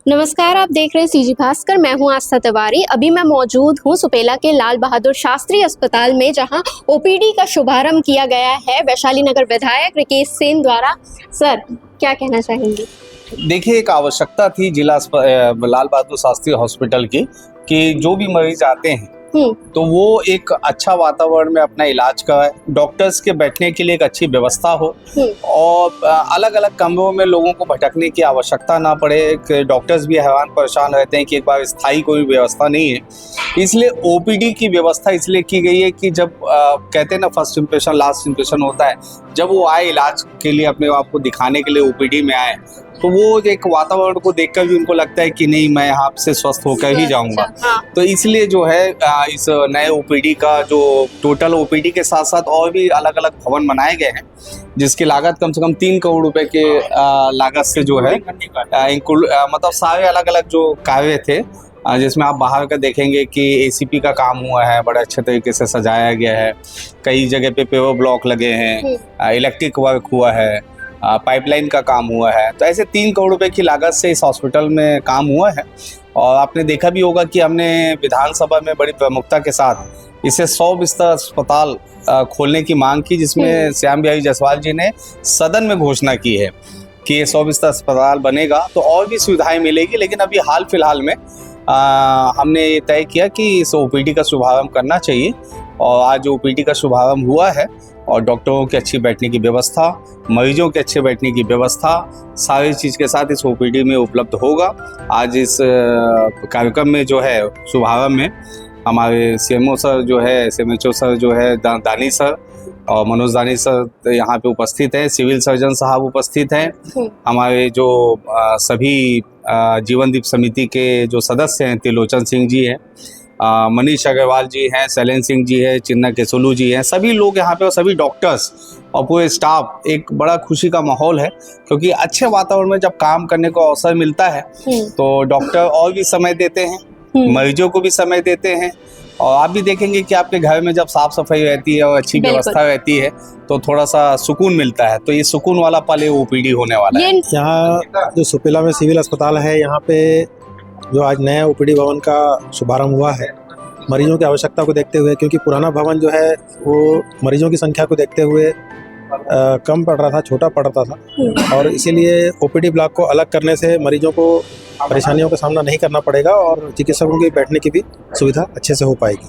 नमस्कार, आप देख रहे हैं सीजी भास्कर। मैं हूं आस्था तिवारी। अभी मैं मौजूद हूं सुपेला के लाल बहादुर शास्त्री अस्पताल में, जहां ओपीडी का शुभारंभ किया गया है वैशाली नगर विधायक रिकेश सेन द्वारा। सर, क्या कहना चाहेंगे? देखिए, एक आवश्यकता थी जिला लाल बहादुर शास्त्री हॉस्पिटल की कि जो भी मरीज आते हैं तो वो एक अच्छा वातावरण में अपना इलाज कराए, डॉक्टर्स के बैठने के लिए एक अच्छी व्यवस्था हो और अलग अलग कमरों में लोगों को भटकने की आवश्यकता ना पड़े। डॉक्टर्स भी हैरान परेशान रहते हैं कि एक बार स्थायी कोई व्यवस्था नहीं है, इसलिए ओपीडी की व्यवस्था इसलिए की गई है कि जब कहते हैं ना, फर्स्ट इम्प्रेशन लास्ट इम्प्रेशन होता है। जब वो आए इलाज के लिए, अपने आप को दिखाने के लिए ओपीडी में आए, तो वो एक वातावरण को देखकर भी उनको लगता है कि नहीं, मैं यहाँ से स्वस्थ होकर ही जाऊंगा। तो इसलिए जो है इस नए ओपीडी का जो टोटल ओपीडी के साथ साथ और भी अलग अलग भवन बनाए गए हैं, जिसकी लागत कम से कम 3 करोड़ रुपए के लागत से जो है मतलब सारे अलग अलग जो कार्य थे, जिसमें आप बाहर का देखेंगे कि एसीपी का काम हुआ है, बड़े अच्छे तरीके से सजाया गया है। कई जगह पे पेवर ब्लॉक लगे हैं, इलेक्ट्रिक वर्क हुआ है, पाइपलाइन का काम हुआ है। तो ऐसे 3 करोड़ रुपए की लागत से इस हॉस्पिटल में काम हुआ है। और आपने देखा भी होगा कि हमने विधानसभा में बड़ी प्रमुखता के साथ इसे 100 बिस्तर अस्पताल खोलने की मांग की, जिसमें श्याम बिहारी जायसवाल जी ने सदन में घोषणा की है कि ये 100 बिस्तर अस्पताल बनेगा तो और भी सुविधाएं मिलेगी। लेकिन अभी हाल फिलहाल में हमने ये तय किया कि इस ओपीडी का शुभारंभ करना चाहिए, और आज ओपीडी का शुभारंभ हुआ है। और डॉक्टरों की अच्छी बैठने की व्यवस्था, मरीजों के अच्छे बैठने की व्यवस्था, सारी चीज़ के साथ इस ओपीडी में उपलब्ध होगा। आज इस कार्यक्रम में जो है शुभारंभ में हमारे सीएमओ सर जो है, सीएमएचओ सर जो है, दानी सर और मनोज दानी सर यहाँ पे उपस्थित हैं। सिविल सर्जन साहब उपस्थित हैं। हमारे जो सभी जीवन दीप समिति के जो सदस्य हैं, त्रिलोचन सिंह जी हैं, मनीष अग्रवाल जी हैं, शैलेंद्र सिंह जी हैं, चिन्ना केसोलू जी हैं, सभी लोग यहाँ पे और सभी डॉक्टर्स और पूरे स्टाफ। एक बड़ा खुशी का माहौल है, क्योंकि अच्छे वातावरण में जब काम करने को अवसर मिलता है तो डॉक्टर और भी समय देते हैं, मरीजों को भी समय देते हैं। और आप भी देखेंगे कि आपके घर में जब साफ सफाई रहती है और अच्छी व्यवस्था रहती है तो थोड़ा सा सुकून मिलता है। तो ये सुकून वाला पल है ओपीडी होने वाला है। यहाँ जो सुपेला में सिविल अस्पताल है, यहाँ पे जो आज नया ओपीडी भवन का शुभारंभ हुआ है, मरीजों की आवश्यकता को देखते हुए, क्योंकि पुराना भवन जो है वो मरीजों की संख्या को देखते हुए कम पड़ रहा था, छोटा पड़ रहा था, और इसीलिए ओपीडी ब्लॉक को अलग करने से मरीजों को परेशानियों का सामना नहीं करना पड़ेगा और चिकित्सकों की बैठने की भी सुविधा अच्छे से हो पाएगी।